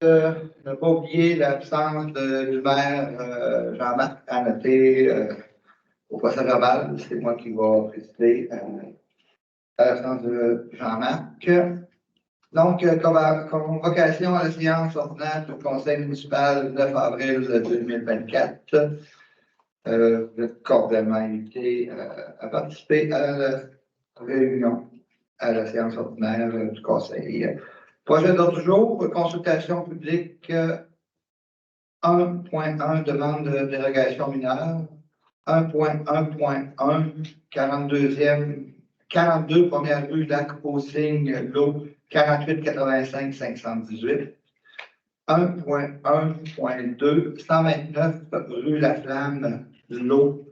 Ne pas oublier l'absence du maire Jean-Marc Annoté au procès verbal. C'est moi qui vais présider à l'absence de Jean-Marc. Donc, convocation à la séance ordinaire du Conseil municipal le 9 avril 2024. Vous êtes cordialement invité à participer à la réunion, à la séance ordinaire du Conseil. Projet d'ordre du jour, consultation publique 1.1, demande de dérogation mineure. 1.1.1, 42 première rue Lac au Cygne, lot 4885 518. 1.1.2, 129 rue La Flamme, lot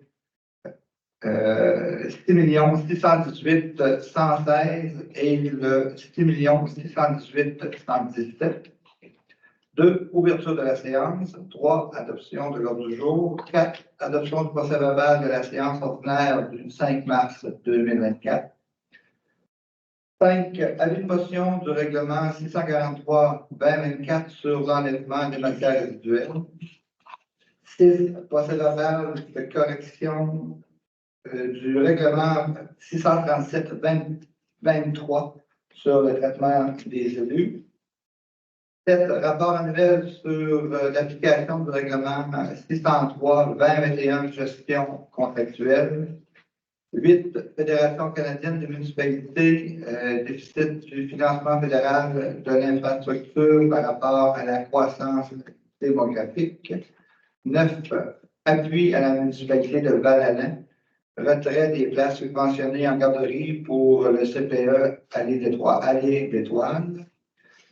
6 618 116 et le 6 618 117. 2. Ouverture de la séance. 3. Adoption de l'ordre du jour. 4. Adoption du procès verbal de la séance ordinaire du 5 mars 2024. 5. Avis de motion du règlement 643-2024 sur l'enlèvement des matières résiduelles. 6. Procès verbal de correction du règlement 637-2023 sur le traitement des élus. 7. Rapport annuel sur l'application du règlement 603-2021 gestion contractuelle. 8. Fédération canadienne des municipalités, déficit du financement fédéral de l'infrastructure par rapport à la croissance démographique. 9. Appui à la municipalité de Val-Alain. Retrait des places subventionnées en garderie pour le CPE Allée d'Étoile.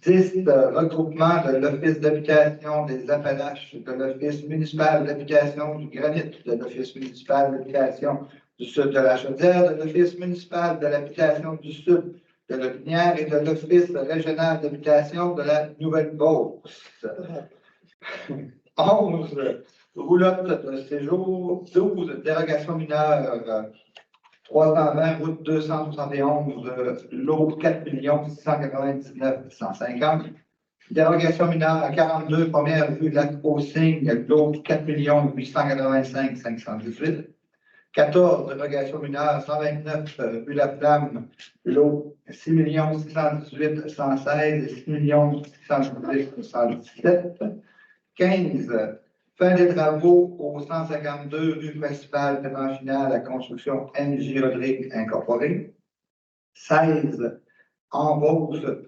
10. Regroupement de l'Office d'habitation des Appalaches, de l'Office municipal d'habitation du Granit, de l'Office municipal d'habitation du Sud de la Chaudière, de l'Office municipal de l'habitation du Sud de la Lotbinière et de l'Office régional d'habitation de la Nouvelle-Beauce. 11. Roulotte de séjour. 12. Dérogation mineure. 320 route 271, lot 4 699 150. Dérogation mineure à 42, première rue Lac au Cygne, lot 4 885 518. 14, dérogation mineure 129, rue La Flamme, lot 6 618 116 et 6 618 117. 15, fin des travaux au 152 rue principale Pétanchina, la construction NJ Rodrigue Incorporée. 16, embauche de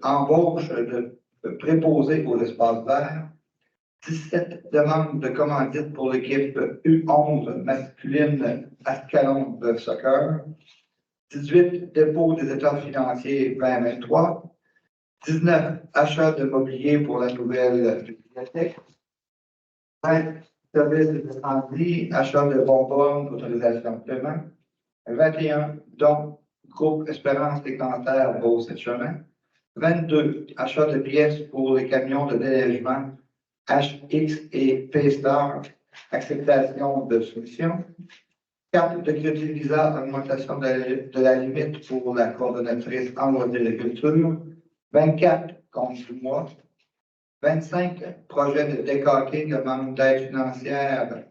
préposés aux espaces verts. 17, demande de commandite pour l'équipe U11 masculine Ascalon de soccer. 18, dépôt des états financiers 2023. 19, achat de mobilier pour la nouvelle bibliothèque. 20, service d'incendie, achat de bonbonnes, autorisation de paiement. 21, don, groupe Espérance Sécuritaire Beauce-et-Chemin. 22, achat de pièces pour les camions de délègement HX et P-Star, acceptation de soumission. 4, de crédit visa, augmentation de la limite pour la coordonnatrice en agriculture. 24, compte du mois. 25, projet de décaquer, demande d'aide financière,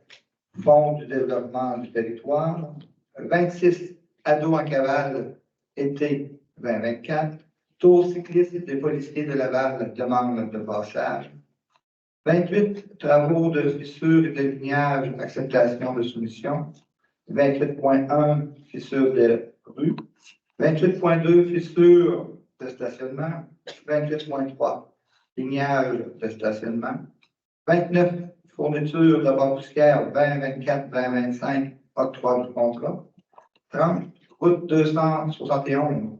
Fonds du développement du territoire. 26, ados en cavale, été 2024. Tour cycliste des policiers de Laval, demande de passage. 28, travaux de fissure et de lignage, acceptation de soumission. 28.1, fissure de rue. 28.2, fissure de stationnement. 28.3, lignage de stationnement. 29, fourniture de boursière 2024-2025, octroi du contrat. 30, route 271,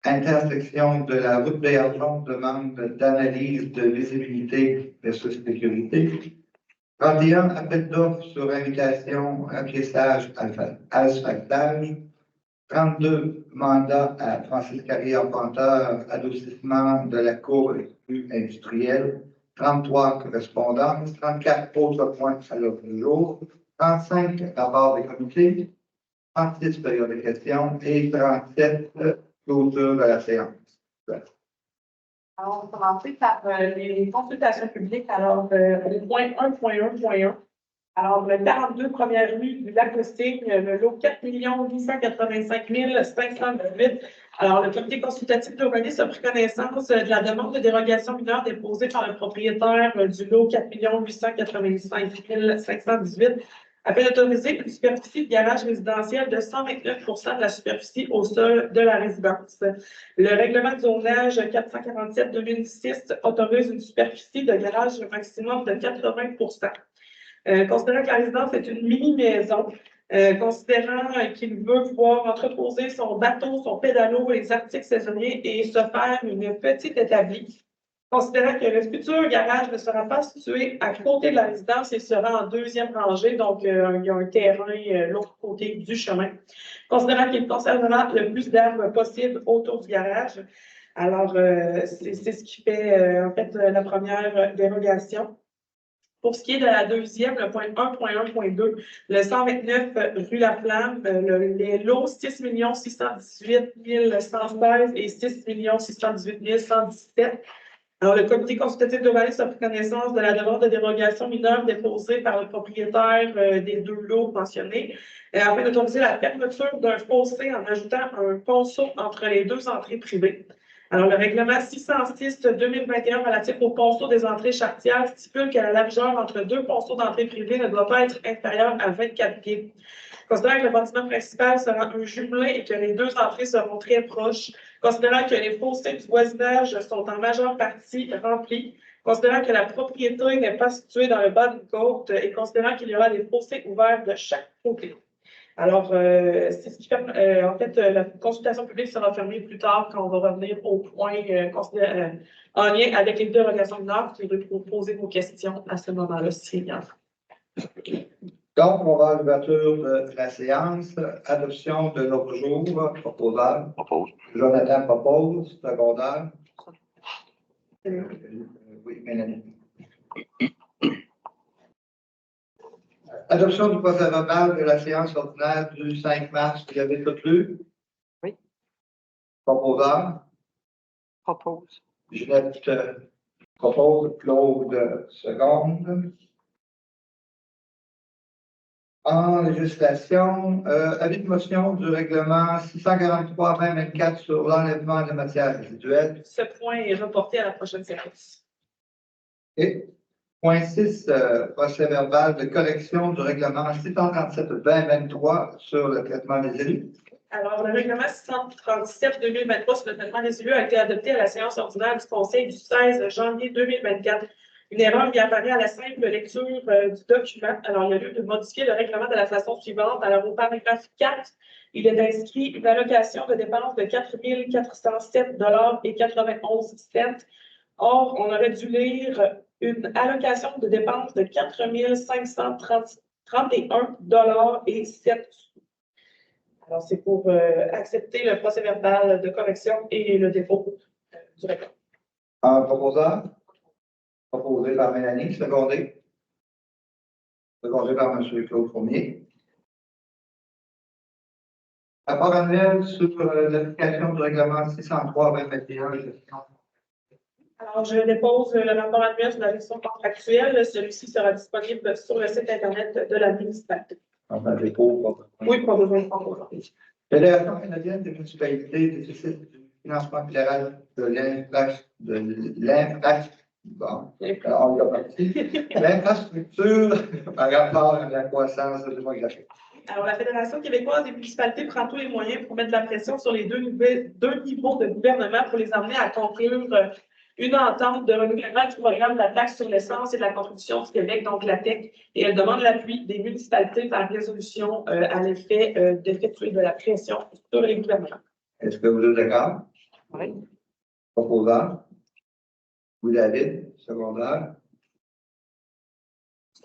intersection de la route des Argents, demande d'analyse de visibilité versus sécurité. 31, appel d'offres sur invitation, appiessage, asphaltage. 32, mandat à Francis Carrière-Panteur, adoucissement de la cour rue industrielle. 33, correspondance. 34, autres points à l'ordre du jour. 35, rapport des comités. 36, période de questions. Et 37, clôture de la séance. Alors, on va commencer par les consultations publiques. Alors, au point 1.1.1. Alors, le 42 première rue du Lac-Austin, le lot 4 885 518. Alors, le comité consultatif d'urbanisme a pris connaissance de la demande de dérogation mineure déposée par le propriétaire du lot 4 885 518 afin d'autoriser une superficie de garage résidentiel de 129 de la superficie au sol de la résidence. Le règlement de zonage 447-2006 autorise une superficie de garage maximum de 80 considérant que la résidence est une mini-maison, considérant qu'il veut pouvoir entreposer son bateau, son pédalo, les articles saisonniers et se faire une petite établie. Considérant que le futur garage ne sera pas situé à côté de la résidence, il sera en deuxième rangée, donc il y a un terrain l'autre côté du chemin. Considérant qu'il conservera le plus d'arbres possible autour du garage. Alors, c'est ce qui fait en fait la première dérogation. Pour ce qui est de la deuxième, le point 1.1.2, le 129 rue La Flamme, les lots 6 618 116 et 6 618 117. Alors, le comité consultatif d'urbanisme a pris connaissance de la demande de dérogation mineure déposée par le propriétaire des deux lots mentionnés afin d'autoriser la fermeture d'un fossé en ajoutant un ponceau entre les deux entrées privées. Alors, le règlement 606-2021 relatif au ponceau des entrées charretières stipule que la largeur entre deux ponceaux d'entrée privée ne doit pas être inférieure à 24 pieds. Considérant que le bâtiment principal sera un jumelé et que les deux entrées seront très proches, considérant que les fossés du voisinage sont en majeure partie remplis, considérant que la propriété n'est pas située dans le bas d'une côte et considérant qu'il y aura des fossés ouverts de chaque côté. Alors, c'est ce qui fait, en fait, la consultation publique sera fermée plus tard quand on va revenir au point en lien avec les dérogations mineures. Vous pourrez poser vos questions à ce moment-là, s'il y en a. Donc, on va à l'ouverture de la séance. Adoption de l'ordre du jour. Proposable. Propose. Jonathan propose. Secondaire. Oui, Mélanie. Adoption du procès-verbal de la séance ordinaire du 5 mars. Vous avez tout lu? Oui. Proposable. Propose. Ginette propose. Claude seconde. En législation, avis de motion du règlement 643-2024 sur l'enlèvement de matières résiduelles. Ce point est reporté à la prochaine séance. Et point 6, procès-verbal de correction du règlement 637-2023 sur le traitement des élus. Alors, le règlement 637-2023 sur le traitement des élus a été adopté à la séance ordinaire du Conseil du 16 janvier 2024. Une erreur qui apparaît à la simple lecture du document. Alors, il y a lieu de modifier le règlement de la façon suivante. Alors, au paragraphe 4, il est inscrit une allocation de dépenses de 4 407,91 $. Or, on aurait dû lire une allocation de dépenses de 4 531,07 $. Alors, c'est pour accepter le procès-verbal de correction et le dépôt du règlement. Un proposant. Proposé par Mélanie, secondé. Secondé par M. Claude Fournier. Rapport annuel sur l'application du règlement 603-2021. Alors, je dépose le rapport annuel sur la gestion contractuelle. Celui-ci sera disponible sur le site Internet de la municipalité. Enfin, dépôt. Oui, pas besoin de prendre aujourd'hui. Fédération canadienne des municipalités déficit du financement fédéral de l'infrastructure par rapport à la croissance démographique. Alors, la Fédération québécoise des municipalités prend tous les moyens pour mettre de la pression sur les deux niveaux de gouvernement pour les amener à conclure une entente de renouvellement du programme de la taxe sur l'essence et de la contribution du Québec, donc la TEC, et elle demande l'appui des municipalités par résolution à l'effet d'effectuer de la pression sur les gouvernements. Est-ce que vous êtes d'accord? Oui. Proposant. Vous David, secondaire.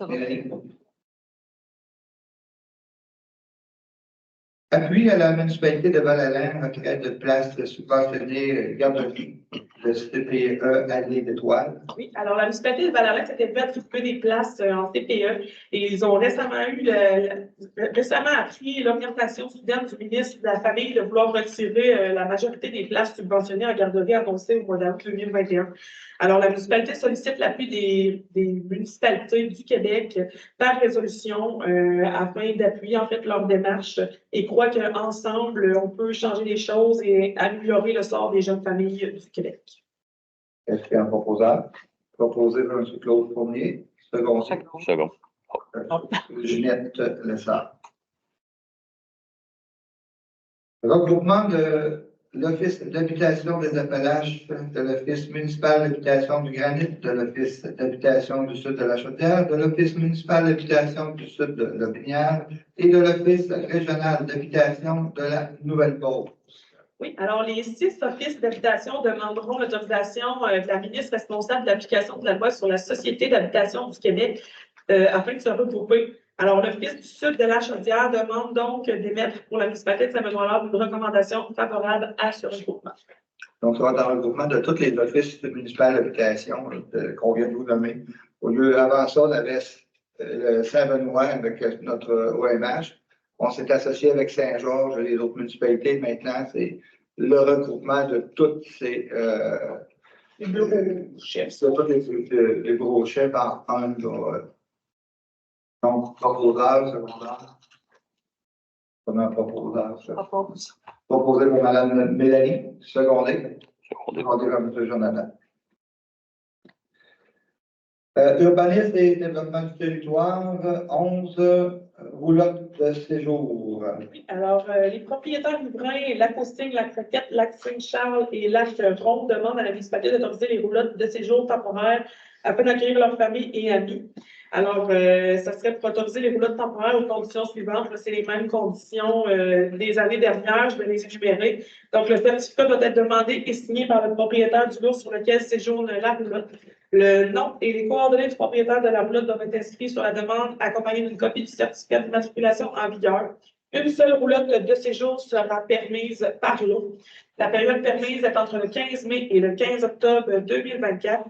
Mélanie. Appui à la municipalité de Val-Alain, retraite de place subventionnée garderie. le CPE Allée d'Étoile. Oui, alors la municipalité de Val-Alain s'était fait attribuer des places en CPE et ils ont récemment récemment appris l'orientation soudaine du ministre de la Famille de vouloir retirer la majorité des places subventionnées en garderie annoncées au mois d'août 2021. Alors, la municipalité sollicite l'appui des municipalités du Québec par résolution afin d'appuyer en fait leur démarche et croit qu'ensemble, on peut changer les choses et améliorer le sort des jeunes familles du Québec. Est-ce qu'il y a un proposable? Proposé par M. Claude Fournier, second. Second. Ginette Lessard. Regroupement de l'Office d'habitation des Appalaches, de l'Office municipal d'habitation du Granit, de l'Office d'habitation du Sud de la Chaudière, de l'Office municipal d'habitation du Sud de Lotbinière et de l'Office régional d'habitation de la Nouvelle-Beauce. Oui, alors les 6 offices d'habitation demanderont l'autorisation de la ministre responsable de l'application de la loi sur la Société d'habitation du Québec afin de se regrouper. Alors, l'Office du Sud de la Chaudière demande donc d'émettre pour la municipalité de Saint-Benoît une recommandation favorable à ce regroupement. Donc, ça va dans le regroupement de tous les offices municipaux d'habitation qu'on vient de vous nommer. Au lieu, avant ça, on avait le Saint-Benoît avec notre OMH. On s'est associé avec Saint-Georges et les autres municipalités. Maintenant, c'est le regroupement de toutes ces les bureaux chefs. de tous les bureaux chefs en un. Donc, proposable, secondaire. Comment proposable? Propose. Proposé par Mme Mélanie, secondé. Secondé. Secondé par M. Jonathan. Urbanisme et développement du territoire, 11 roulottes de séjour. Oui, alors, les propriétaires riverains, Lac-Austin, Lac-Roquette, Lac-Saint-Charles et Lac-Ronde demandent à la municipalité d'autoriser les roulottes de séjour temporaires afin d'accueillir leurs familles et amis. Alors, ça serait pour autoriser les roulottes temporaires aux conditions suivantes. C'est les mêmes conditions des années dernières, je vais les énumérer. Donc, le certificat doit être demandé et signé par le propriétaire du lot sur lequel séjourne la roulotte. Le nom et les coordonnées du propriétaire de la roulotte doivent être inscrits sur la demande accompagnée d'une copie du certificat d'immatriculation en vigueur. Une seule roulotte de séjour sera permise par lot. La période permise est entre le 15 mai et le 15 octobre 2024.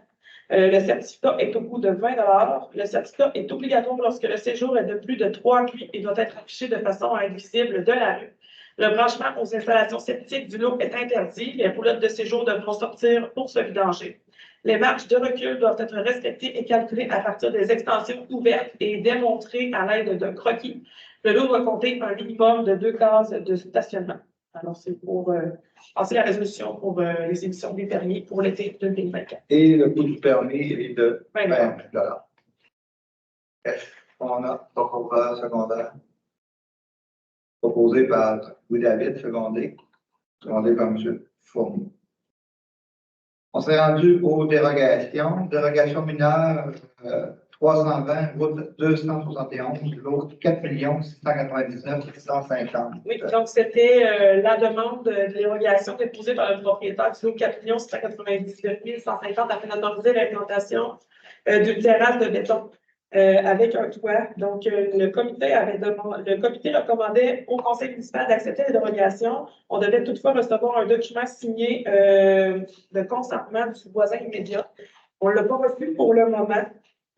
Le certificat est au coût de 20 $. Le certificat est obligatoire lorsque le séjour est de plus de 3 nuits et doit être affiché de façon à être visible de la rue. Le branchement aux installations septiques du lot est interdit. Les roulottes de séjour devront sortir pour se vidanger. Les marges de recul doivent être respectées et calculées à partir des extensions ouvertes et démontrées à l'aide d'un croquis. Le lot doit compter un minimum de 2 cases de stationnement. Alors, c'est pour passer la résolution pour les émissions des permis pour l'été 2024. Et le coût du permis est de 20 $20. Est-ce qu'on a proposé secondaire? Proposé par Louis David, secondé par M. Fournier. On s'est rendu aux dérogations. Dérogation mineure 320, route 271, l'autre 4 699 650. Oui, donc c'était la demande de dérogation déposée par le propriétaire du lot 4 699 150 afin d'autoriser l'implantation d'une terrasse de béton avec un toit. Donc, le comité recommandait au conseil municipal d'accepter les dérogations. On devait toutefois recevoir un document signé de consentement du voisin immédiat. On ne l'a pas reçu pour le moment.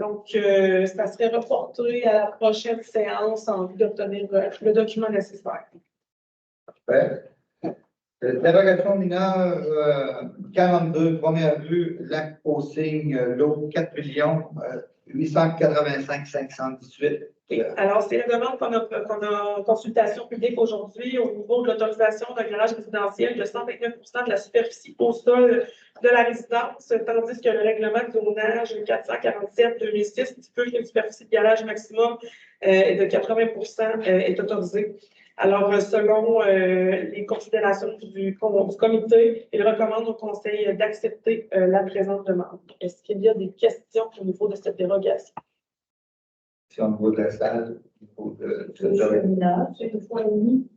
Donc, ça serait reporté à la prochaine séance en vue d'obtenir le document nécessaire. Parfait. Dérogation mineure 42, première vue, Lac-Austin, lot 4 885 518. Alors, c'est la demande qu'on a en consultation publique aujourd'hui au niveau de l'autorisation d'un garage résidentiel de 129 de la superficie au sol de la résidence, tandis que le règlement de zonage 447-2006 stipule qu'une superficie de garage maximum de 80 est autorisée. Alors, selon les considérations du comité, il recommande au conseil d'accepter la présente demande. Est-ce qu'il y a des questions au niveau de cette dérogation? Si au niveau de la salle, au niveau de C'est 2 fois et demi.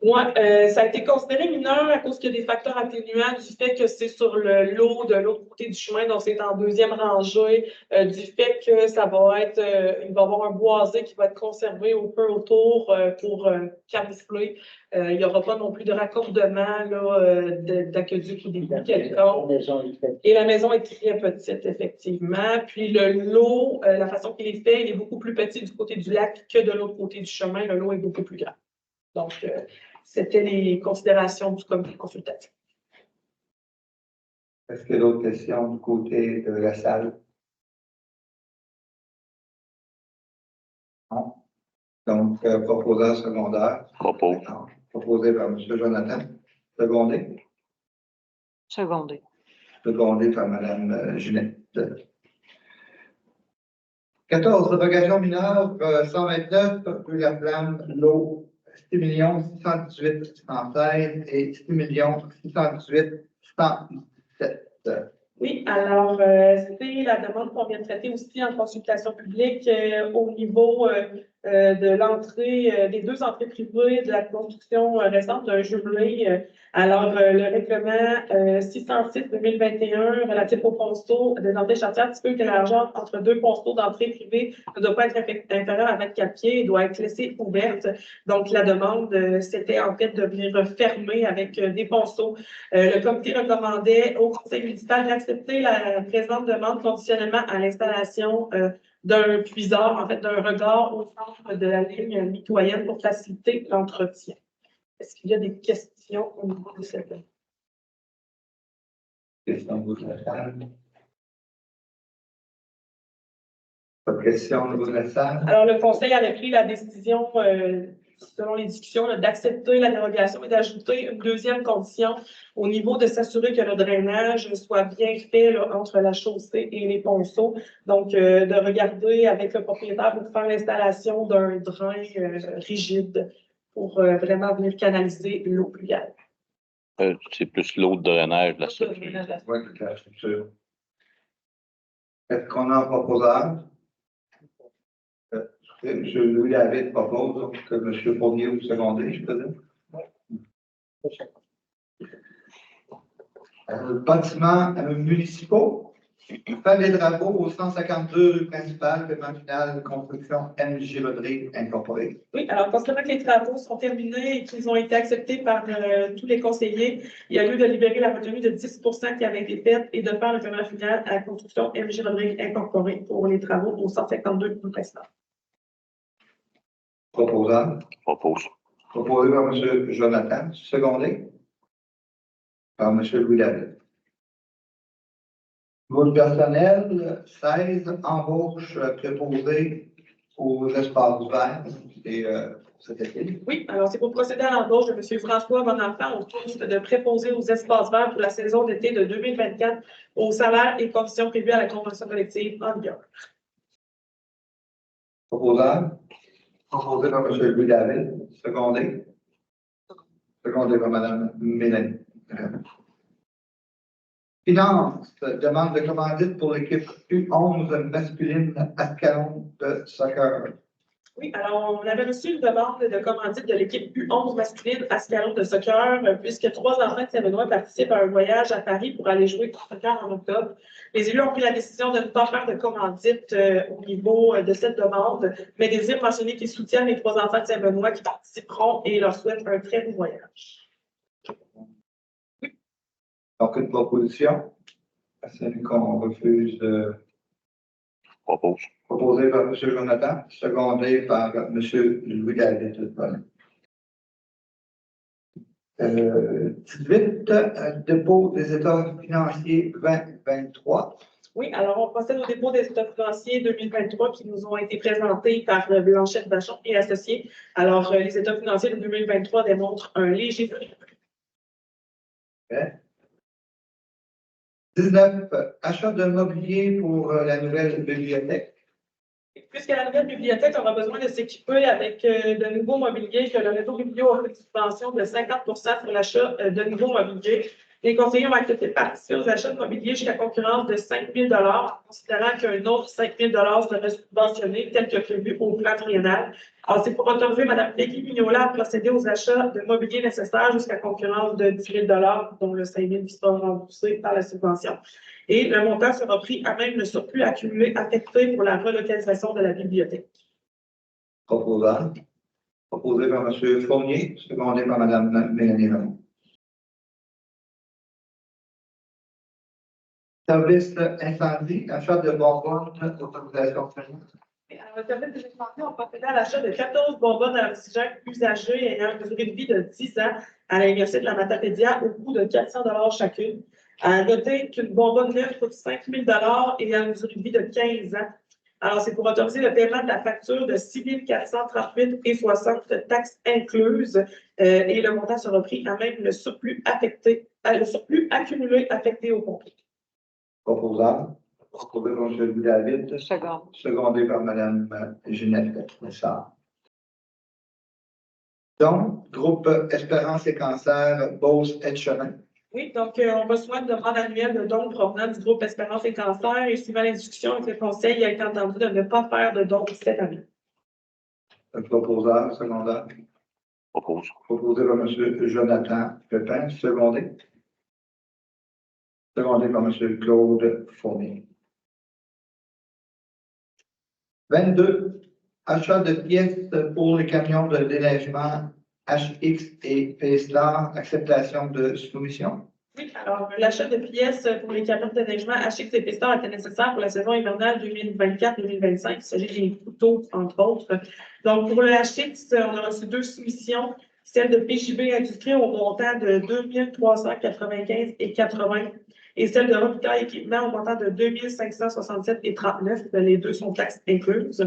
Ouais, ça a été considéré mineur à cause qu'il y a des facteurs atténuants du fait que c'est sur le lot de l'autre côté du chemin, donc c'est en deuxième rangée, du fait que ça va être, il va y avoir un boisé qui va être conservé un peu autour pour camoufler. Il n'y aura pas non plus de raccordement là, d'aqueduc ou des quelconques. Et la maison est très petite, effectivement. Puis le lot, la façon qu'il est fait, il est beaucoup plus petit du côté du lac que de l'autre côté du chemin. Le lot est beaucoup plus grand. Donc, c'était les considérations du comité consultatif. Est-ce qu'il y a d'autres questions du côté de la salle? Non. Donc, proposant secondaire. Propose. D'accord. Proposé par M. Jonathan. Secondé. Secondé. Secondé par Mme Ginette. 14, dérogation mineure 129, rue La Flamme, lot 6 618 116 et 6 618 117. Oui, alors, c'est la demande qu'on vient de traiter aussi en consultation publique au niveau de l'entrée, des deux entrées privées de la construction récente d'un jumelé. Alors, le règlement 606-2021 relatif aux ponceaux des entrées chartières stipule que la largeur entre deux ponceaux d'entrée privée ne doit pas être inférieure à 24 pieds et doit être laissée ouverte. Donc, la demande, c'était en fait de venir fermer avec des ponceaux. Le comité recommandait au conseil municipal d'accepter la présente demande conditionnellement à l'installation d'un puiseur, en fait, d'un regard au centre de la ligne mitoyenne pour faciliter l'entretien. Est-ce qu'il y a des questions au niveau de cette demande? Question de la salle. Pas de question au niveau de la salle. Alors, le conseil avait pris la décision, selon les discussions, d'accepter la dérogation et d'ajouter une deuxième condition au niveau de s'assurer que le drainage soit bien fait là, entre la chaussée et les ponceaux. Donc, de regarder avec le propriétaire pour faire l'installation d'un drain rigide pour vraiment venir canaliser l'eau pluviale. C'est plus l'eau de drainage de la structure. Oui, de la structure. Est-ce qu'on a un proposeur? M. Louis-David propose, donc M. Fournier vous secondez, je peux dire. Bâtiments municipaux. Fait des travaux au 152 rue principale, paiement final, construction MJ Rodrigue Incorporée. Oui, alors, considérant que les travaux sont terminés et qu'ils ont été acceptés par tous les conseillers, il y a lieu de libérer la retenue de 10 qui avait été faite et de faire le paiement final à la construction MJ Rodrigue Incorporée pour les travaux au 152 rue principale. Proposant. Propose. Proposé par M. Jonathan, secondé par M. Louis-David. Votre personnel, 16 embauches préposées aux espaces verts et cet été. Oui, alors c'est pour procéder à l'embauche de M. François Bonenfant au poste de préposé aux espaces verts pour la saison d'été de 2024 au salaire et conditions prévues à la convention collective en vigueur. Proposant. Proposé par M. Louis-David, secondé. Secondé par Mme Mélanie. Finance, demande de commandite pour l'équipe U11 masculine Ascalon de soccer. Oui, alors on avait reçu une demande de commandite de l'équipe U11 masculine Ascalon de soccer, puisque 3 enfants de Saint-Benoît participent à un voyage à Paris pour aller jouer au soccer en octobre. Les élus ont pris la décision de ne pas faire de commandite au niveau de cette demande, mais désirent mentionner qu'ils soutiennent les 3 enfants de Saint-Benoît qui participeront et leur souhaitent un très bon voyage. Donc, une proposition. Celle qu'on refuse de Propose. proposer par M. Jonathan, secondé par M. Louis-David. 18, dépôt des états financiers 2023. Oui, alors on procède au dépôt des états financiers 2023 qui nous ont été présentés par Blanchette Vachon et associés. Alors, les états financiers de 2023 démontrent un léger. 19, achat de mobilier pour la nouvelle bibliothèque. Puisque la nouvelle bibliothèque aura besoin de s'équiper avec de nouveaux mobiliers, que le réseau biblio offre une subvention de 50 sur l'achat de nouveaux mobiliers. Les conseillers ont accepté de participer aux achats de mobilier jusqu'à concurrence de 5 000 en considérant qu'un autre 5 000 serait subventionné, tel que prévu au plan triennal. Alors, c'est pour autoriser Mme Peggy Mignola à procéder aux achats de mobilier nécessaires jusqu'à concurrence de 10 000 dont le 5 000 qui sera remboursé par la subvention. Et le montant sera pris à même le surplus accumulé affecté pour la relocalisation de la bibliothèque. Proposant. Proposé par M. Fournier, secondé par Mme Mélanie Raymond. Service incendie, achat de bonbonnes, autorisation finance. Alors, le service des incendies ont procédé à l'achat de 14 bonbonnes à oxygène usagées ayant une durée de vie de 10 ans à l'Université de la Matapédia au coût de 400 chacune. À noter qu'une bonbonne neuve coûte 5 000 et a une durée de vie de 15 ans. Alors, c'est pour autoriser le paiement de la facture de 6 438,60 taxes incluses et le montant sera pris à même le surplus accumulé affecté au compte. Proposant. Proposé par M. Louis David. Second. Secondé par Mme Ginette Lessard. Donc, groupe Espérance et Cancer, Beauce et Chemin. Oui, donc on reçoit une demande annuelle de dons provenant du groupe Espérance et Cancer et suivant les discussions avec le conseil, il a été entendu de ne pas faire de dons cette année. Le proposeur, secondaire. Propose. Proposé par M. Jonathan Pépin, secondé. Secondé par M. Claude Fournier. 22. Achat de pièces pour les camions de déneigement HX et P-Star, acceptation de soumission. Oui, alors l'achat de pièces pour les camions de déneigement HX et P-Star était nécessaire pour la saison hivernale 2024-2025. Il s'agit des couteaux, entre autres. Donc, pour le HX, on a reçu 2 soumissions. Celle de PJB Industrie au montant de 2 395,80 et celle de Robitaille Équipement au montant de 2 567,39. Les deux sont taxes incluses.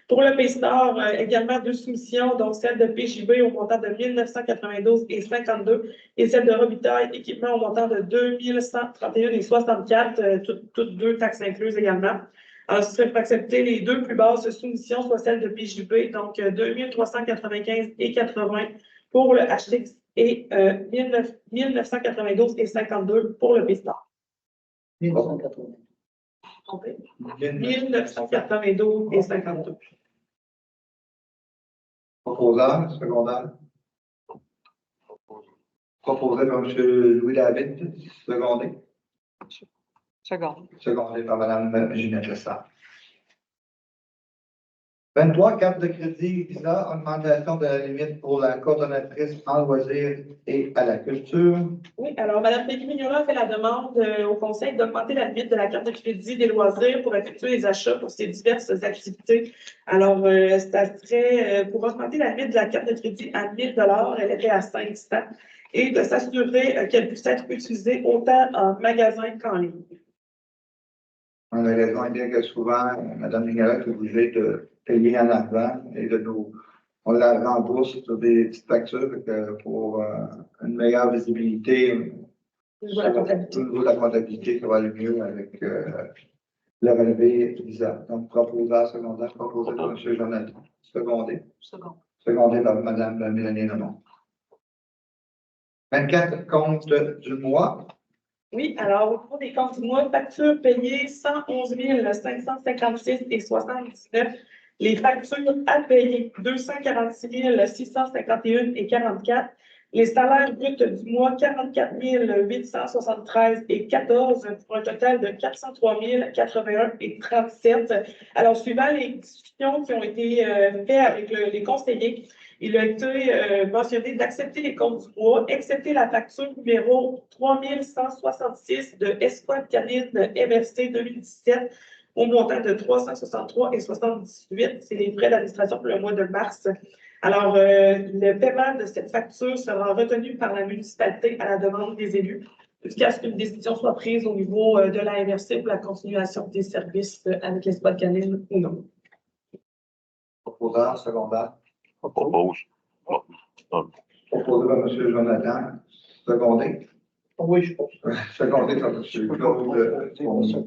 Pour le P-Star, également 2 soumissions, donc celle de PJB au montant de 1 992,52 et celle de Robitaille Équipement au montant de 2 131,64, toutes 2 taxes incluses également. Alors, ce serait pour accepter les 2 plus basses soumissions, soit celle de PJB, donc 2 395,80 pour le HX et 1992,52 pour le P-Star. 1992,52. Proposeur, secondaire. Proposé par M. Louis David, secondé. Second. Secondé par Mme Ginette Lessard. 23, carte de crédit visa, augmentation de la limite pour la coordonnatrice en loisirs et à la culture. Oui, alors Mme Peggy Mignola a fait la demande au Conseil d'augmenter la limite de la carte de crédit des loisirs pour effectuer les achats pour ces diverses activités. Alors, ça serait pour augmenter la limite de la carte de crédit à 1 000 elle était à 500 et de s'assurer qu'elle puisse être utilisée autant en magasin qu'en ligne. On a raison, bien que souvent, Mme Mignola est obligée de payer en avant et on la rembourse sur des petites factures pour une meilleure visibilité. Au niveau de la comptabilité. Au niveau de la comptabilité, ça va aller mieux avec le relevé visa. Donc, proposeur secondaire, proposé par M. Jonathan. Secondé. Second. Secondé par Mme Mélanie Raymond. 24, compte du mois. Oui, alors au cours des comptes du mois, factures payées 111 556,79. Les factures à payer 246 651,44. Les salaires bruts du mois 44 873,14 pour un total de 403 081,37. Alors, suivant les discussions qui ont été faites avec les conseillers, il a été mentionné d'accepter les comptes du mois, excepté la facture numéro 3166 de Escouade Canine MRC 2017 au montant de 363,78. C'est les frais d'administration pour le mois de mars. Alors, le paiement de cette facture sera retenu par la municipalité à la demande des élus jusqu'à ce qu'une décision soit prise au niveau de la MRC pour la continuation des services avec Escouade Canine ou non. Proposeur secondaire. Propose. Proposé par M. Jonathan. Secondé. Oui, je pense. Secondé par M. Claude Fournier.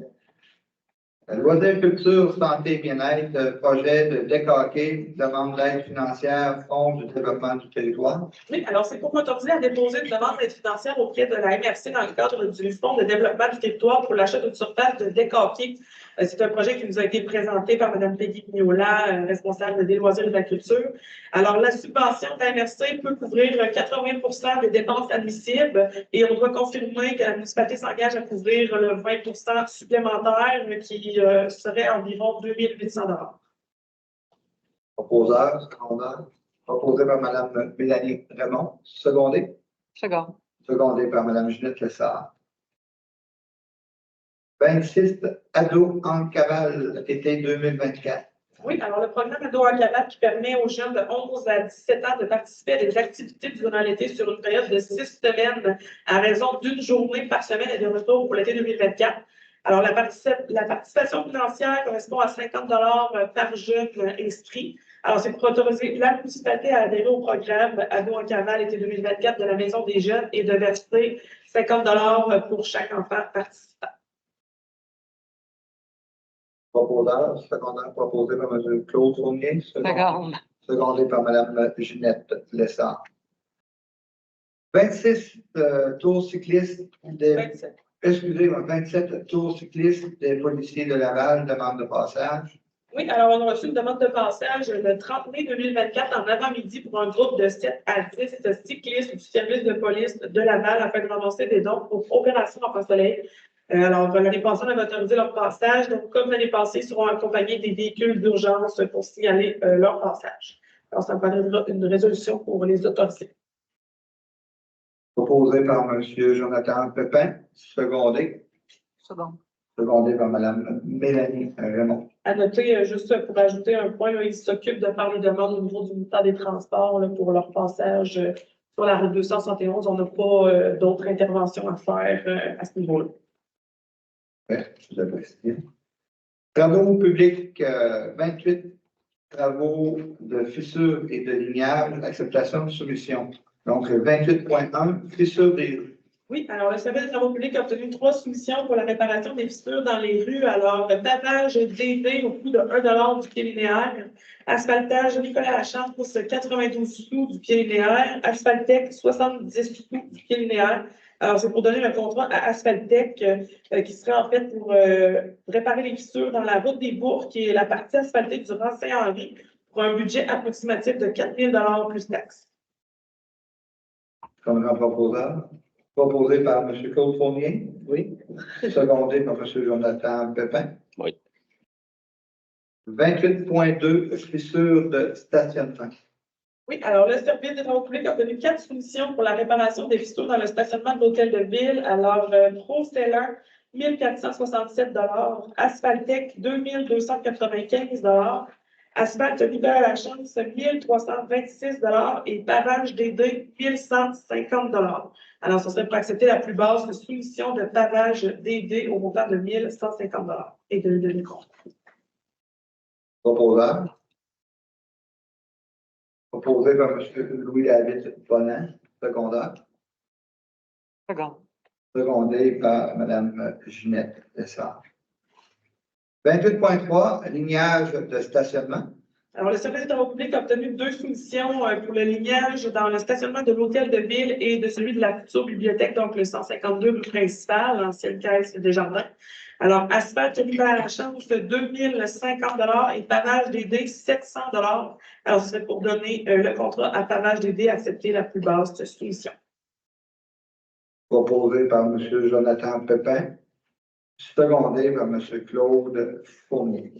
Loisirs, culture, santé, bien-être, projet de décaquer, demande d'aide financière, fonds du développement du territoire. Oui, alors c'est pour m'autoriser à déposer une demande d'aide financière auprès de la MRC dans le cadre du Fonds de développement du territoire pour l'achat d'une surface de décaquer. C'est un projet qui nous a été présenté par Mme Peggy Pignola, responsable des loisirs et de la culture. Alors, la subvention de la MRC peut couvrir 80 des dépenses admissibles et on doit confirmer que la municipalité s'engage à couvrir le 20 supplémentaire qui serait environ 2 800 $. Proposeur, secondeur. Proposé par Mme Mélanie Raymond, secondé. Second. Secondé par Mme Ginette Lessard. 26, ado en cavale, été 2024. Oui, alors le programme Ado en cavale qui permet aux jeunes de 11 à 17 ans de participer à des activités durant l'été sur une période de 6 semaines à raison d'une journée par semaine et de retour pour l'été 2024. Alors, la participation financière correspond à 50 $ par jeune inscrit. Alors, c'est pour autoriser la municipalité à adhérer au programme Ado en cavale été 2024 de la Maison des jeunes et de verser 50 $ pour chaque enfant participant. Proposeur, secondeur, proposé par M. Claude Fournier, Second. secondé par Mme Ginette Lessard. 26, tours cyclistes des. 27. Excusez-moi, 27 tours cyclistes des policiers de Laval, demande de passage. Oui, alors on a reçu une demande de passage le 30 mai 2024 en avant-midi pour un groupe de 7 à 10 cyclistes du service de police de Laval afin de ramasser des dons pour Opération Enfant Soleil. Alors, l'année passée, on avait autorisé leur passage. Donc, comme l'année passée, ils seront accompagnés des véhicules d'urgence pour signaler leur passage. Alors, ça me paraît une résolution pour les autoriser. Proposé par M. Jonathan Pépin, secondé. Second. Secondé par Mme Mélanie Raymond. À noter, juste pour ajouter un point, là, ils s'occupent de faire les demandes au niveau du ministère des Transports là, pour leur passage sur la route 271. On n'a pas d'autres interventions à faire à ce niveau-là. Je l'apprécie. Travaux publics, 28 travaux de fissures et de lignage, acceptation de soumission. Donc, 28.1, fissures des rues. Oui, alors le service des travaux publics a obtenu 3 soumissions pour la réparation des fissures dans les rues. Alors, pavage DV au coût de 1 $ du pied linéaire, asphaltage Nicolas Lachance pour 92 sous du pied linéaire, Asphaltec 70 sous du pied linéaire. Alors, c'est pour donner le contrat à Asphaltec qui serait en fait pour réparer les fissures dans la route des Bourgs, qui est la partie asphaltée du Rang-Saint-Henri, pour un budget approximatif de 4 000 $ plus taxes. Comme grand proposeur. Proposé par M. Claude Fournier. Oui. Secondé par M. Jonathan Pépin. Oui. 28.2, fissures de stationnement. Oui, alors le service des travaux publics a obtenu 4 soumissions pour la réparation des fissures dans le stationnement de l'hôtel de ville. Alors, ProSeller, 1 467 $, Asphaltec, 2 295 $, Asphalte Nicolas Lachance, 1 326 $ et Pavage DD, 1 150 $. Alors, ce serait pour accepter la plus basse soumission de Pavage DD au montant de 1 150 $ et de demi-compte. Proposeur. Proposé par M. Louis-David Bonin, secondeur. Second. Secondé par Mme Ginette Lessard. 28.3, lignage de stationnement. Alors, le service des travaux publics a obtenu 2 soumissions pour le lignage dans le stationnement de l'hôtel de ville et de celui de la future bibliothèque, donc le 152 rue principale, l'ancienne caisse des jardins. Alors, asphalte Nicolas Lachance, 2 050 $ et pavage DD, 700 $. Alors, ce serait pour donner le contrat à pavage DD, accepter la plus basse soumission. Proposé par M. Jonathan Pépin. Secondé par M. Claude Fournier.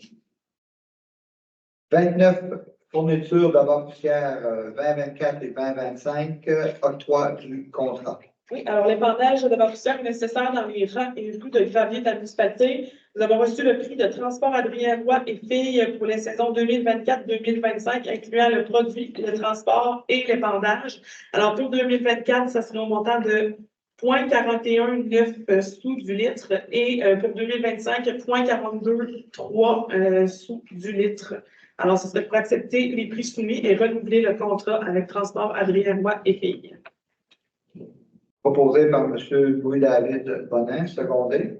29, fourniture d'abord poussière 2024 et 2025, octroi du contrat. Oui, alors l'épandage de poussière est nécessaire dans les rangs et rues de gravier de la municipalité. Nous avons reçu le prix de transport Adrien Roy et filles pour les saisons 2024-2025, incluant le produit, le transport et l'épandage. Alors pour 2024, ça serait au montant de 0,419 sous du litre et pour 2025, 0,423 sous du litre. Alors, ce serait pour accepter les prix soumis et renouveler le contrat avec Transport Adrien Roy et filles. Proposé par M. Louis-David Bonin, secondé.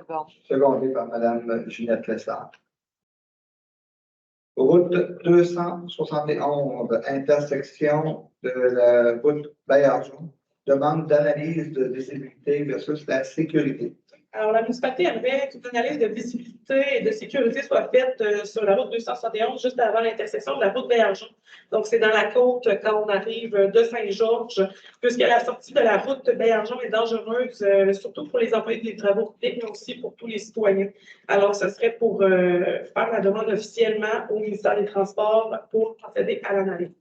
Second. secondé par Madame Ginette Lessard. Route 271, intersection de la route Bayarjon, demande d'analyse de visibilité versus la sécurité. Alors, la municipalité aimerait qu'une analyse de visibilité et de sécurité soit faite sur la route 271, juste avant l'intersection de la route Béarjon. Donc, c'est dans la côte quand on arrive de Saint-Georges, puisque la sortie de la route Béarjon est dangereuse, surtout pour les employés des travaux publics, mais aussi pour tous les citoyens. Alors, ce serait pour faire la demande officiellement au ministère des Transports pour procéder à l'analyse.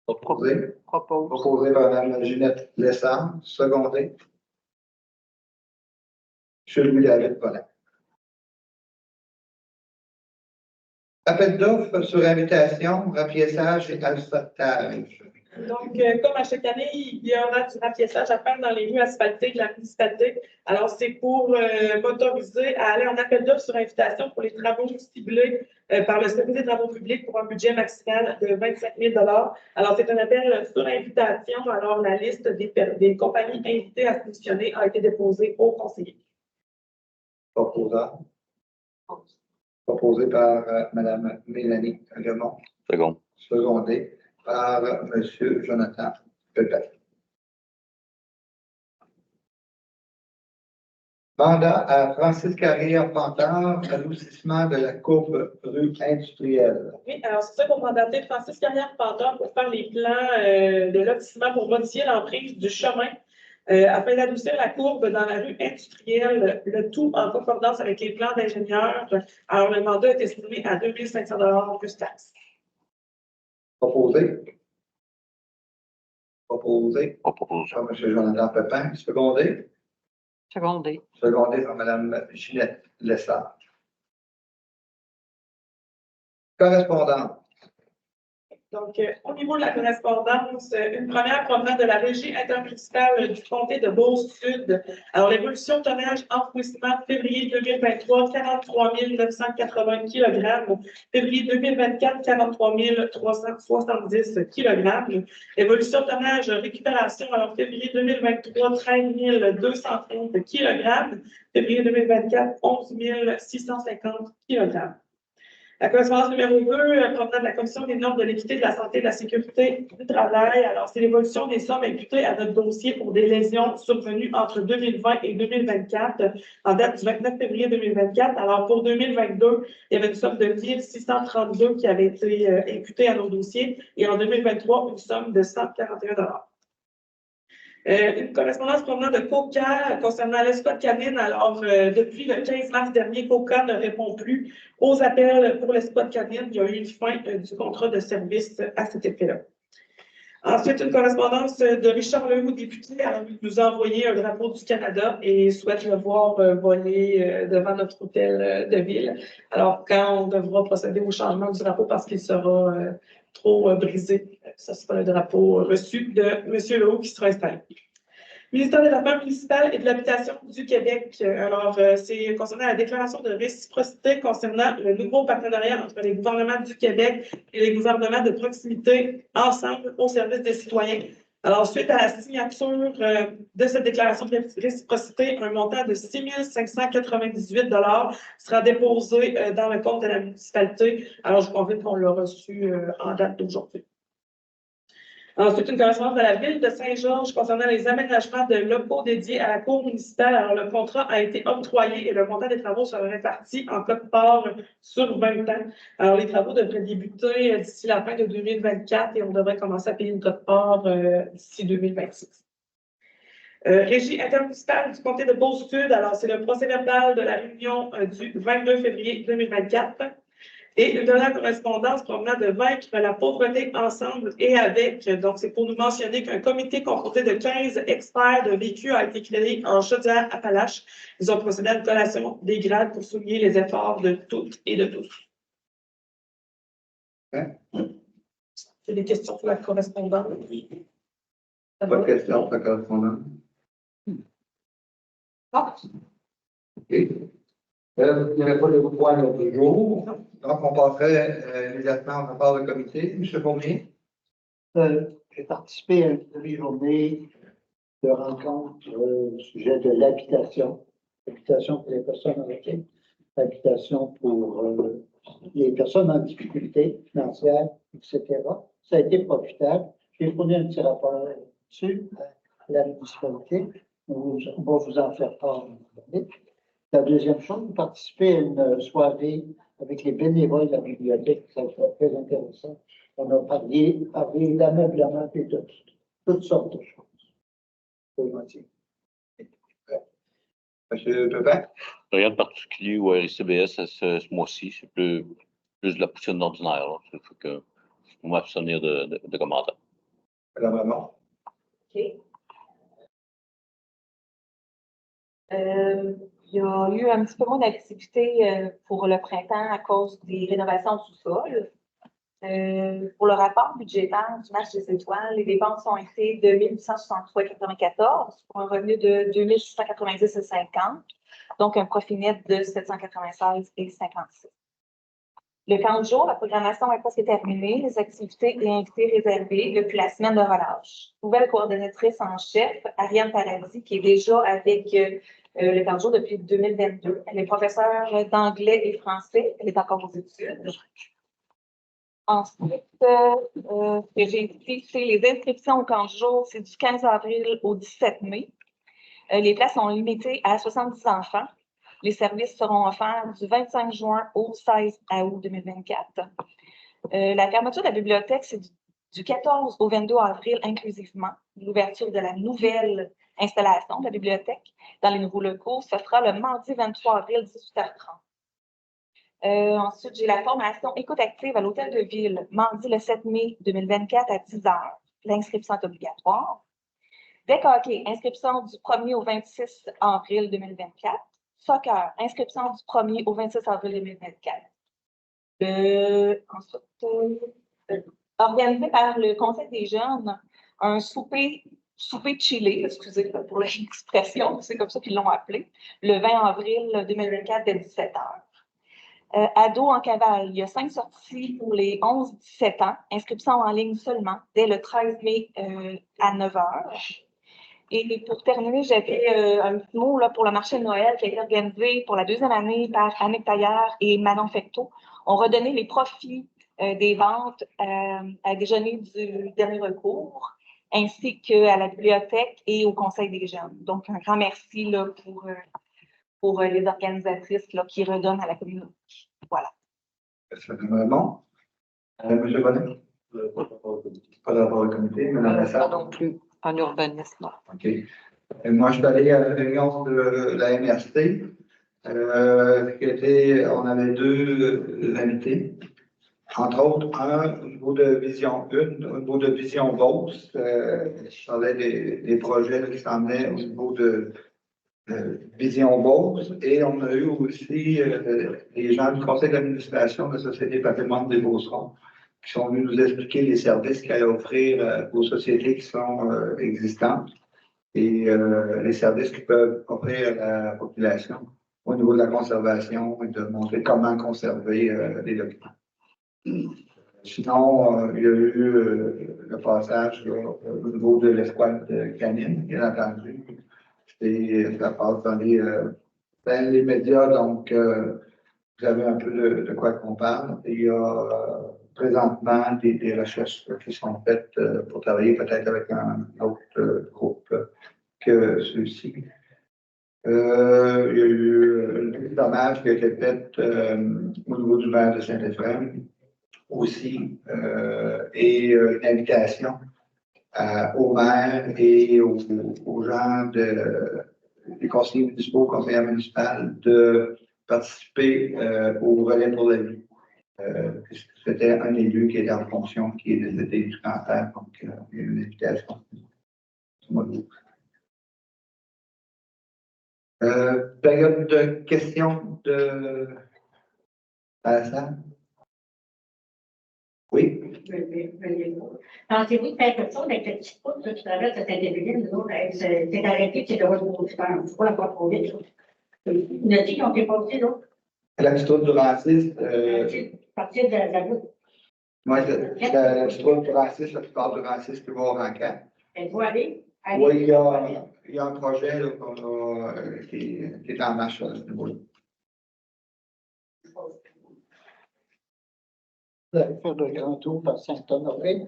Proposé. Propose. Proposé par Mme Ginette Lessard, secondé. M. Louis-David Paulin. Appel d'offres sur invitation, rapiessage et asphaltage. Donc, comme à chaque année, il y aura du rapiessage à faire dans les rues asphaltées de la municipalité. Alors, c'est pour m'autoriser à aller en appel d'offres sur invitation pour les travaux ciblés par le Service des travaux publics pour un budget maximal de 25 000 Alors, c'est un appel sur invitation. Alors, la liste des compagnies invitées à soumissionner a été déposée au conseiller. Proposant. Proposé par Mme Mélanie Lemont, Second. secondé par M. Jonathan Pépin. Mandat à Francis Carrière-Pantard, adoucissement de la courbe rue industrielle. Oui, alors c'est ça qu'on va mandater Francis Carrière-Pantard pour faire les plans de lotissement pour modifier l'emprise du chemin afin d'adoucir la courbe dans la rue industrielle, le tout en concordance avec les plans d'ingénieurs. Alors, le mandat est estimé à 2 500 plus taxes. Proposé. Proposé Propose. par M. Jonathan Pépin, secondé. Secondé. Secondé par Mme Ginette Lessard. Correspondance. Donc, au niveau de la correspondance, une première provenant de la régie intermunicipale du comté de Beauce-Sud. Alors, l'évolution tonnage enfouissement février 2023, 43 980 kg. Février 2024, 43 370 kg. Évolution tonnage récupération, alors février 2023, 13 230 kg. Février 2024, 11 650 kg. La correspondance numéro 2, provenant de la Commission des normes de l'équité, de la santé et de la sécurité du travail. Alors, c'est l'évolution des sommes imputées à notre dossier pour des lésions survenues entre 2020 et 2024, en date du 29 février 2024. Alors, pour 2022, il y avait une somme de 1 632 qui avait été imputée à nos dossiers, et en 2023, une somme de 141 une correspondance provenant de COCA concernant l'escouade canine. Alors, depuis le 15 mars dernier, COCA ne répond plus aux appels pour l'escouade canine. Il y a eu une fin du contrat de service à cet effet-là. Ensuite, une correspondance de Richard Lehoux, député. Alors, il nous a envoyé un drapeau du Canada et souhaite le voir voler devant notre hôtel de ville. Alors, quand on devra procéder au changement du drapeau parce qu'il sera trop brisé, ce sera le drapeau reçu de M. Lehoux qui sera installé. Ministère des Affaires municipales et de l'Habitation du Québec. Alors, c'est concernant la déclaration de réciprocité concernant le nouveau partenariat entre les gouvernements du Québec et les gouvernements de proximité ensemble au service des citoyens. Alors, suite à la signature de cette déclaration de réciprocité, un montant de 6 598 sera déposé dans le compte de la municipalité. Alors, je conviens qu'on l'a reçu en date d'aujourd'hui. Ensuite, une correspondance de la Ville de Saint-Georges concernant les aménagements de locaux dédiés à la cour municipale. Alors, le contrat a été octroyé et le montant des travaux sera réparti en quote-part sur 20 ans. Alors, les travaux devraient débuter d'ici la fin de 2024 et on devrait commencer à payer une quote-part d'ici 2026. Régie intermunicipale du comté de Beauce-Sud. Alors, c'est le procès-verbal de la réunion du 22 février 2024. Et une dernière correspondance provenant de Vaincre la pauvreté ensemble et avec. Donc, c'est pour nous mentionner qu'un comité composé de 15 experts de vécu a été créé en Chaudière-Appalaches. Ils ont procédé à une collation des grades pour souligner les efforts de toutes et de tous. C'est des questions sur la correspondance. Pas de questions sur la correspondance. Ah, OK. Il n'y avait pas de point l'autre jour. Donc, on passerait immédiatement au rapport de comité. M. Fournier. J'ai participé à une demi-journée de rencontre au sujet de l'habitation. L'habitation pour les personnes âgées, l'habitation pour les personnes en difficulté financière, etc. Ça a été profitable. J'ai fourni un petit rapport dessus à la municipalité. On va vous en faire part. La deuxième chose, vous participez à une soirée avec les bénévoles de la bibliothèque. Ça va être très intéressant. On a parlé l'ameublement et toutes sortes de choses. Monsieur Pepin? Rien de particulier au RICBS ce mois-ci. C'est plus de la poutine ordinaire. Là. Ça fait que on va m'abstenir de commentaires. Madame Ramon? OK. Il y a eu un petit peu moins d'activité pour le printemps à cause des rénovations du sous-sol. Pour le rapport budgétaire du match des étoiles, les dépenses ont été de 1863,94 pour un revenu de 2690,50, donc un profit net de 796,56. Le 40 jours, la programmation est presque terminée, les activités et invités réservés depuis la semaine de relâche. Nouvelle coordonnatrice en chef, Ariane Paradis, qui est déjà avec le 40 jours depuis 2022. Elle est professeure d'anglais et français. Elle est encore aux études. Ensuite, ce que j'ai ici, c'est les inscriptions au 40 jours. C'est du 15 avril au 17 mai. Les places sont limitées à 70 enfants. Les services seront offerts du 25 juin au 16 août 2024. La fermeture de la bibliothèque, c'est du 14 au 22 avril inclusivement. L'ouverture de la nouvelle installation de la bibliothèque dans les nouveaux locaux, ce sera le mardi 23 avril, 18h30. Ensuite, j'ai la formation Écoute active à l'Hôtel de Ville, mardi le 7 mai 2024 à 10h. L'inscription est obligatoire. Deck hockey, inscription du 1er au 26 avril 2024. Soccer, inscription du 1er au 26 avril 2024. Ensuite, organisé par le Conseil des jeunes, un souper chillé, excusez pour l'expression, c'est comme ça qu'ils l'ont appelé, le 20 avril 2024 dès 17h. Ados en cavale, il y a 5 sorties pour les 11-17 ans, inscription en ligne seulement, dès le 13 mai à 9h. Et pour terminer, j'avais un petit mot là, pour le marché de Noël qui a été organisé pour la deuxième année par Annick Taillard et Manon Fecteau. On redonnait les profits des ventes à déjeuner du dernier recours, ainsi qu'à la bibliothèque et au Conseil des jeunes. Donc, un grand merci là, pour les organisatrices là, qui redonnent à la communauté. Voilà. Madame Ramon? Monsieur Bonnet? Pas d'avoir au comité, Madame Pas Lessard? non plus en urbanisme. OK. Moi, je suis allé à la réunion de la MRC. On avait deux invités. Entre autres, un au niveau de Vision 1, au niveau de Vision Beauce. Je parlais des projets qui s'en venaient au niveau de Vision Beauce. Et on a eu aussi les gens du conseil d'administration de la Société Patrimoine des Beaucerons qui sont venus nous expliquer les services qu'elle a offrir aux sociétés qui sont existantes et les services qu'ils peuvent offrir à la population au niveau de la conservation et de montrer comment conserver les documents. Sinon, il y a eu le passage là, au niveau de l'escouade canine, bien entendu. Ça passe dans les médias, donc vous avez un peu de quoi qu'on parle. Il y a présentement des recherches qui sont faites pour travailler peut-être avec un autre groupe que ceux-ci. Il y a eu un petit dommage qui a été fait au niveau du maire de Saint-Éphrem aussi, et une invitation aux maires et aux gens des conseillers municipaux, conseillères municipales, de participer au relais pour la vie. C'était un élu qui était en fonction, qui est décédé du cancer, donc il y a une invitation. Période de questions de la salle? Oui. Pensez-vous faire quelque chose avec le petit pouce que tu traverses cette individu, nous autres, c'est arrêté, c'est de retour, je pense. Pour la pas trop vite. Il a dit qu'on s'est passé, là. La petite route du Rancis. Partir de la route. Moi, la petite route du Rancis, la plupart du Rancis qui va au Rancan. Êtes-vous allé? Oui, il y a un projet là, qui est en marche à ce niveau-là. Vous allez faire de grand tour par Saint-Honoré.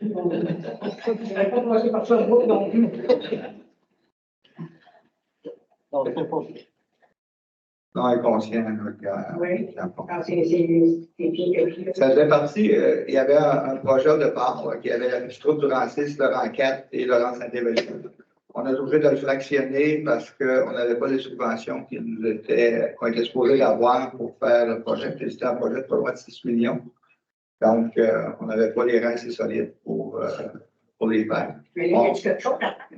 Je ne vais pas commencer par ça, vous non plus. Non, c'est pas. Non, elle est consciente. Là, Oui. qu'il y a un problème. Ah, c'est pire que pire. Ça faisait partie, il y avait un projet de départ qui avait Stroud Durancis, Laurent 4 et Laurent Saint-Éveillé. On a obligé de le fractionner parce qu'on n'avait pas les subventions qu'on était supposés d'avoir pour faire le projet. C'était un projet de pas loin de 6 millions. Donc, on n'avait pas les reins assez solides pour les faire. Mais il y a quelque chose à faire.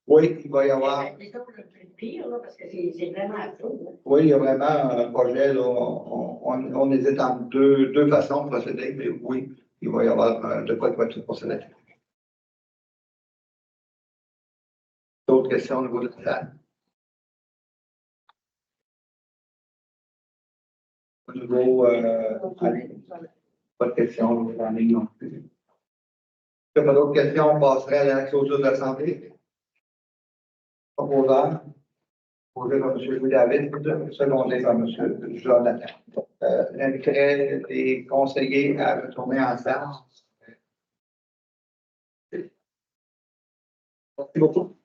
Oui, il va y avoir. C'est ça le pire, là, parce que c'est vraiment chaud. Oui, il y a vraiment un projet, là, on hésite entre deux façons de procéder, mais oui, il va y avoir de quoi tout procéder. D'autres questions au niveau de la salle? Au niveau, allez, pas de questions en ligne non plus. Si il n'y a pas d'autres questions, on passerait à la clôture de l'Assemblée. Proposeur, proposé par M. Louis David, secondé par M. Jonathan. J'inviterai les conseillers à retourner en salle. Merci beaucoup.